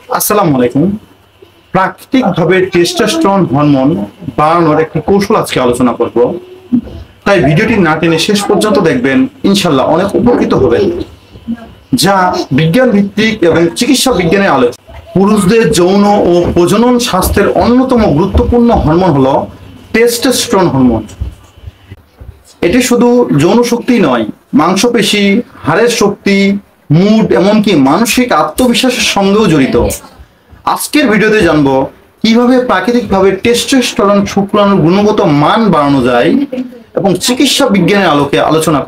আসসালামু আলাইকুম। প্রাকৃতিকভাবে টেস্টোস্টেরন হরমোন বাড়ানোর একটি কৌশল আজকে আলোচনা করব। তাই ভিডিওটি না টেনে শেষ পর্যন্ত দেখবেন, ইনশাল্লাহ অনেক উপকৃত হবেন। যা বিজ্ঞান ভিত্তিক এবং চিকিৎসা বিজ্ঞানের আলোচনা। পুরুষদের যৌন ও প্রজনন স্বাস্থ্যের অন্যতম গুরুত্বপূর্ণ হরমোন হলো টেস্টোস্টেরন হরমোন। এটি শুধু যৌন শক্তি নয়, মাংসপেশি, হাড়ের শক্তি, মুড, এমনকি মানসিক আত্মবিশ্বাসের সঙ্গেও জড়িত। আজকের ভিডিওতে জানবো কিভাবে প্রাকৃতিকভাবে টেস্টোস্টেরন শুক্রাণুর গুণগত মান বাড়ানো যায় এবং চিকিৎসা বিজ্ঞানের আলোকে আলোচনা।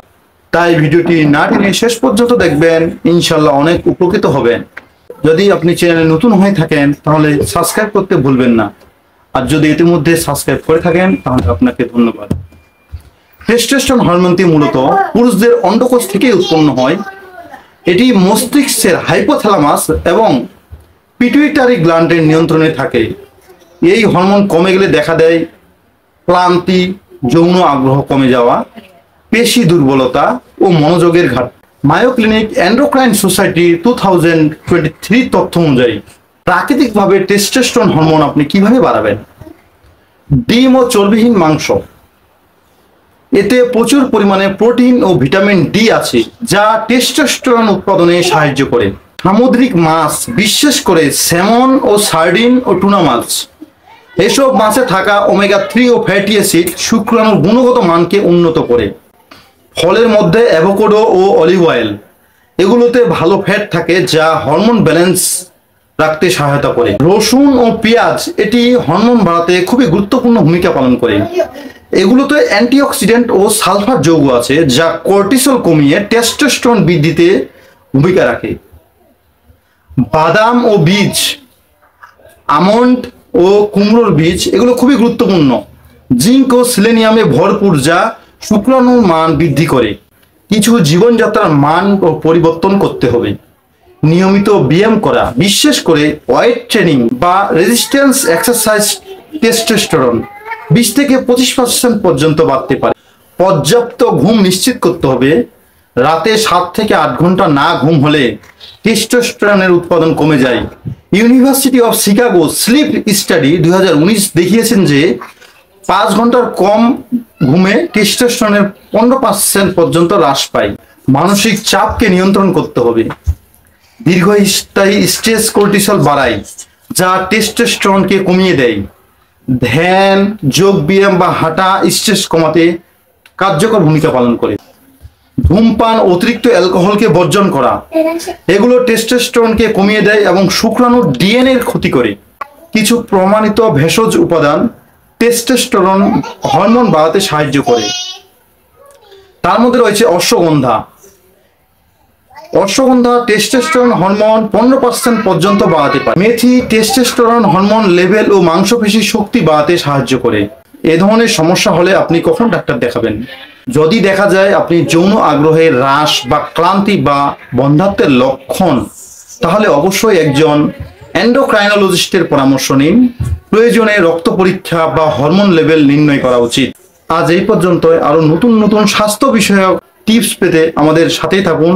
তাই ভিডিওটি না টেনে শেষ পর্যন্ত দেখবেন, ইনশাল্লাহ অনেক উপকৃত হবেন। যদি আপনি চ্যানেলে নতুন হয়ে থাকেন তাহলে সাবস্ক্রাইব করতে ভুলবেন না, আর যদি ইতিমধ্যে সাবস্ক্রাইব করে থাকেন তাহলে আপনাকে ধন্যবাদ। টেস্টোস্টেরন হরমোনটি মূলত পুরুষদের অন্ডকোষ থেকে উৎপন্ন হয়। এটি মস্তিষ্কের হাইপোথ্যালামাস এবং পিটুইটারি গ্ল্যান্ডের নিয়ন্ত্রণে থাকে। এই হরমোন কমে গেলে দেখা দেয় ক্লান্তি, যৌন আগ্রহ কমে যাওয়া, পেশি দুর্বলতা ও মনোযোগের ঘাটতি। মায়ো ক্লিনিক এন্ডোক্রাইন সোসাইটি 2023 তথ্য অনুযায়ী প্রাকৃতিকভাবে টেস্টোস্টেরন হরমোন আপনি কিভাবে বাড়াবেন? ডিম ও চর্বিহীন মাংস, এতে প্রচুর পরিমাণে প্রোটিন ও ভিটামিন ডি আছে, যা টেস্টোস্টেরন উৎপাদনে সাহায্য করে। সামুদ্রিক মাছ, বিশেষ করে স্যামন ও সার্ডিন ও টুনা মাছ, এসব মাছে থাকা ওমেগা 3 ও ফ্যাটি অ্যাসিড শুক্রাণুর গুণগত মানকে উন্নত করে। ফলের মধ্যে অ্যাভোকাডো ও অলিভ অয়েল, এগুলোতে ভালো ফ্যাট থাকে যা হরমোন ব্যালেন্স রাখতে সহায়তা করে। রসুন ও পেঁয়াজ, এটি হরমোন বাড়াতে খুবই গুরুত্বপূর্ণ ভূমিকা পালন করে। এগুলোতে অ্যান্টিঅক্সিডেন্ট ও সালফার যৌগ আছে যা কর্টিসল কমিয়ে টেস্টোস্টেরন বৃদ্ধিতে ভূমিকা রাখে। বাদাম ও বীজ, আমন্ড ও কুমড়োর বীজ, এগুলো খুবই গুরুত্বপূর্ণ। জিঙ্ক ও সিলেনিয়ামে ভরপুর, যা শুক্রাণুর মান বৃদ্ধি করে। কিছু জীবনযাত্রার মান ও পরিবর্তন করতে হবে। নিয়মিত ব্যায়াম করা, বিশেষ করে ওয়েট ট্রেনিং বা রেজিস্ট্যান্স এক্সারসাইজ টেস্টোস্টেরন 20 থেকে 25% পর্যন্ত বাড়তে পারে। পর্যাপ্ত ঘুম নিশ্চিত করতে হবে। রাতে 7 থেকে 8 ঘন্টা না ঘুম হলে টেস্টোস্টেরনের উৎপাদন কমে যায়। University of Chicago slip study 2019 দেখিয়েছেন যে 5 ঘন্টার কম ঘুমে টেস্টোস্টেরনের 15% পর্যন্ত হ্রাস পায়। মানসিক চাপকে নিয়ন্ত্রণ করতে হবে। দীর্ঘস্থায়ী স্ট্রেস কর্টিসল বাড়ায়, যা টেস্টোস্টেরনকে কমিয়ে দেয়। ধ্যান, যোগ ব্যায়াম বা হাঁটা স্ট্রেস কমাতে কার্যকর ভূমিকা পালন করে। ধূমপান, অতিরিক্ত অ্যালকোহলকে বর্জন করা, এগুলো টেস্টোস্টেরনকে কমিয়ে দেয় এবং শুক্রাণুর ডিএনএ এর ক্ষতি করে। কিছু প্রমাণিত ভেষজ উপাদান টেস্টোস্টেরন হরমোন বাড়াতে সাহায্য করে। তার মধ্যে রয়েছে অশ্বগন্ধা। অশ্বগন্ধা টেস্টোস্টেরন হরমোন 15% পর্যন্ত বাড়াতে পারে। মেথি টেস্টোস্টেরন হরমোন লেভেল ও মাংসপেশির শক্তি বাড়াতে সাহায্য করে। এ ধরনের সমস্যা হলে আপনি কখন ডাক্তার দেখাবেন? যদি দেখা যায় আপনি যৌন আগ্রহের হ্রাস বা ক্লান্তি বা বন্ধ্যাত্বের লক্ষণ, তাহলে অবশ্যই একজন এন্ডোক্রাইনোলজিস্টের পরামর্শ নিন। প্রয়োজনে রক্ত পরীক্ষা বা হরমোন লেভেল নির্ণয় করা উচিত। আজ এই পর্যন্ত। আরো নতুন নতুন স্বাস্থ্য বিষয়ক টিপস পেতে আমাদের সাথেই থাকুন।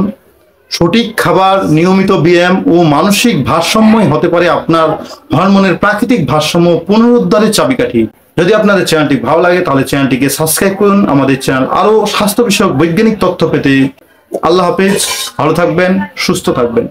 সঠিক খাবার, নিয়মিত ব্যায়াম ও মানসিক ভারসাম্যই হতে পারে আপনার হরমোনের প্রাকৃতিক ভারসাম্য পুনরুদ্ধারের চাবিকাঠি। যদি আপনাদের চ্যানেলটি ভালো লাগে তাহলে চ্যানেলটিকে সাবস্ক্রাইব করুন। আমাদের চ্যানেল আরো স্বাস্থ্য বিষয়ক বৈজ্ঞানিক তথ্য পেতে। আল্লাহ হাফেজ, ভালো থাকবেন, সুস্থ থাকবেন।